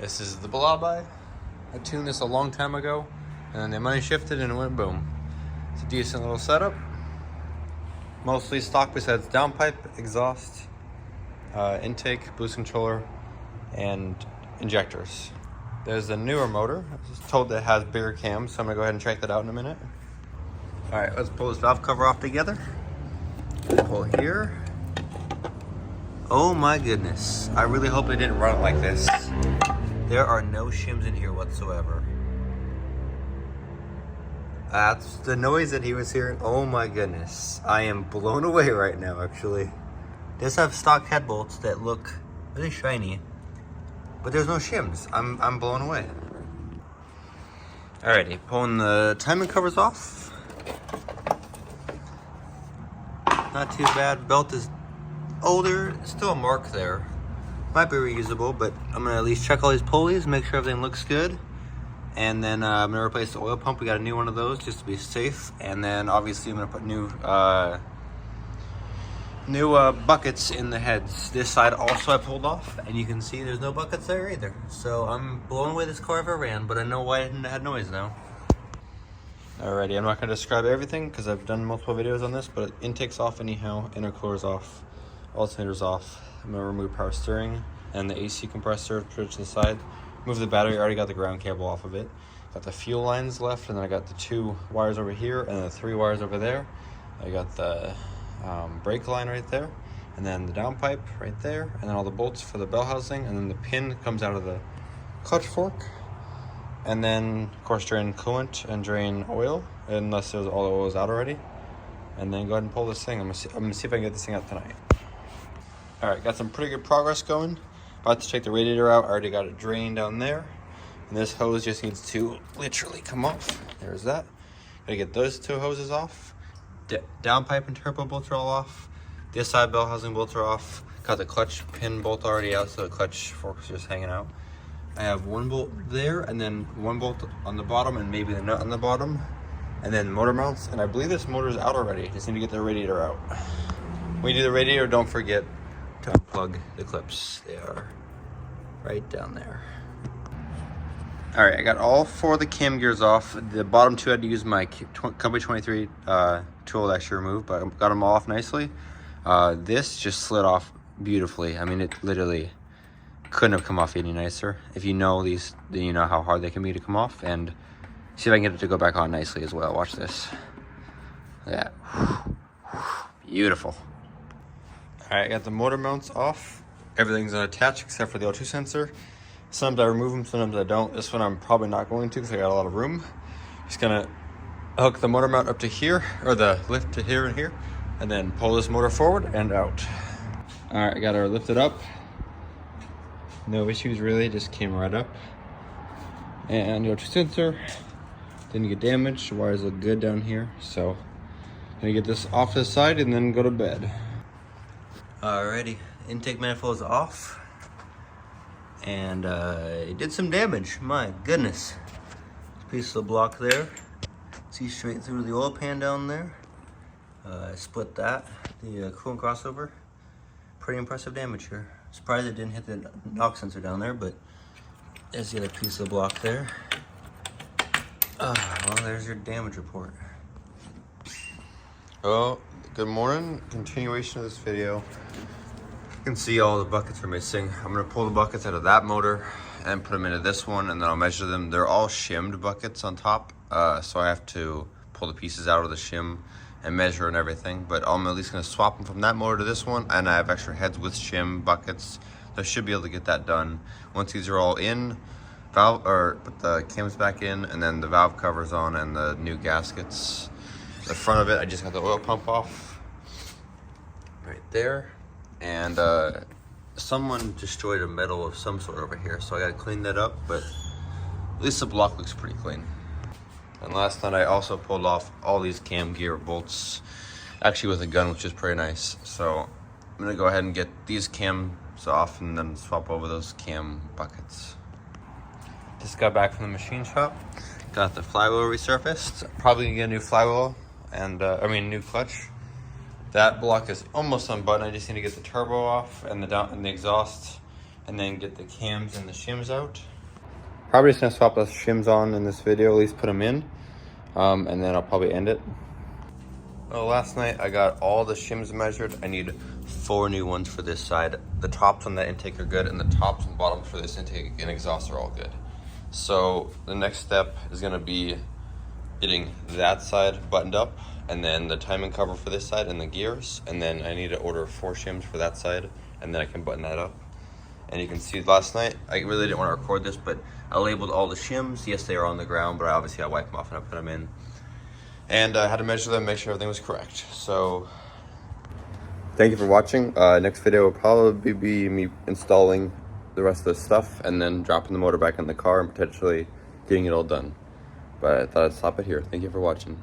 This is the Blobeye. I tuned this a long time ago, and then the money shifted and it went boom. It's a decent little setup. Mostly stock besides downpipe, exhaust, intake, boost controller, and injectors. There's a newer motor. I was told that it has bigger cams, so I'm gonna go ahead and check that out in a minute. All right, let's pull this valve cover off together. Pull here. Oh my goodness. I really hope they didn't run it like this. There are no shims in here whatsoever. That's the noise that he was hearing. Oh my goodness. I am blown away right now, actually. Does have stock head bolts that look really shiny, but there's no shims. I'm blown away. Alrighty, pulling the timing covers off. Not too bad. Belt is older, still a mark there. Might be reusable, but I'm gonna at least check all these pulleys, make sure everything looks good. And then I'm gonna replace the oil pump. We got a new one of those just to be safe. And then obviously I'm gonna put new buckets in the heads. This side also I pulled off, and you can see there's no buckets there either. So I'm blowing away this car ever ran, but I know why it had noise now. Alrighty, I'm not gonna describe everything because I've done multiple videos on this, but intake's off anyhow, intercooler's off, alternator's off. I'm gonna remove power steering and the AC compressor, put it to the side. Move the battery, I already got the ground cable off of it. Got the fuel lines left, and then I got the 2 wires over here and the 3 wires over there. I got the brake line right there, and then the downpipe right there, and then all the bolts for the bell housing, and then the pin comes out of the clutch fork. And then, of course, drain coolant and drain oil, unless there's all the oil is out already. And then go ahead and pull this thing. I'm gonna see if I can get this thing out tonight. All right, got some pretty good progress going. About to take the radiator out. I already got it drained down there. And this hose just needs to literally come off. There's that. Gotta get those 2 hoses off. Downpipe and turbo bolts are all off. This side bell housing bolts are off. Got the clutch pin bolt already out, so the clutch fork's just hanging out. I have 1 bolt there, and then 1 bolt on the bottom, and maybe the nut on the bottom, and then motor mounts. And I believe this motor is out already. Just need to get the radiator out. When you do the radiator, don't forget to unplug the clips. They are right down there. All right, I got all 4 of the cam gears off. The bottom 2 I had to use my Company 23 tool to actually remove, but I got them all off nicely. This just slid off beautifully. I mean, it literally couldn't have come off any nicer. If you know these, then you know how hard they can be to come off. And see if I can get it to go back on nicely as well. Watch this. Look at that. Beautiful. All right, I got the motor mounts off. Everything's unattached except for the O2 sensor. Sometimes I remove them, sometimes I don't. This one I'm probably not going to because I got a lot of room. Just gonna hook the motor mount up to here, or the lift to here and here, and then pull this motor forward and out. All right, I got her lifted up. No issues really, just came right up. And the O2 sensor didn't get damaged. The wires look good down here, so gonna get this off to the side and then go to bed. Alrighty, intake manifold is off, and it did some damage. My goodness, piece of the block there. See straight through the oil pan down there. I split that, the coolant crossover. Pretty impressive damage here. Surprised it didn't hit the knock sensor down there, but there's the other piece of the block there. Well, there's your damage report. Well, good morning. Continuation of this video. You can see all the buckets are missing. I'm gonna pull the buckets out of that motor and put them into this one, and then I'll measure them. They're all shimmed buckets on top, so I have to pull the pieces out of the shim and measure and everything, but I'm at least gonna swap them from that motor to this one, and I have extra heads with shim buckets, so I should be able to get that done. Once these are all in, put the cams back in, and then the valve covers on and the new gaskets. The front of it, I just got the oil pump off right there, and someone destroyed a metal of some sort over here, so I gotta clean that up, but at least the block looks pretty clean. And last night I also pulled off all these cam gear bolts, actually with a gun, which is pretty nice. So I'm gonna go ahead and get these cams off and then swap over those cam buckets. Just got back from the machine shop. Got the flywheel resurfaced. Probably gonna get a new flywheel and new clutch. That block is almost unbuttoned. I just need to get the turbo off and the exhaust, and then get the cams and the shims out. Probably just gonna swap the shims on in this video, at least put them in, and then I'll probably end it. Well, last night I got all the shims measured. I need 4 new ones for this side. The tops on that intake are good, and the tops and bottoms for this intake and exhaust are all good. So the next step is gonna be getting that side buttoned up, and then the timing cover for this side and the gears, and then I need to order 4 shims for that side, and then I can button that up. And you can see last night, I really didn't want to record this, but I labeled all the shims. Yes, they are on the ground, but obviously I wiped them off and I put them in. And I had to measure them, make sure everything was correct. So, thank you for watching. Next video will probably be me installing the rest of the stuff and then dropping the motor back in the car and potentially getting it all done. But I thought I'd stop it here. Thank you for watching.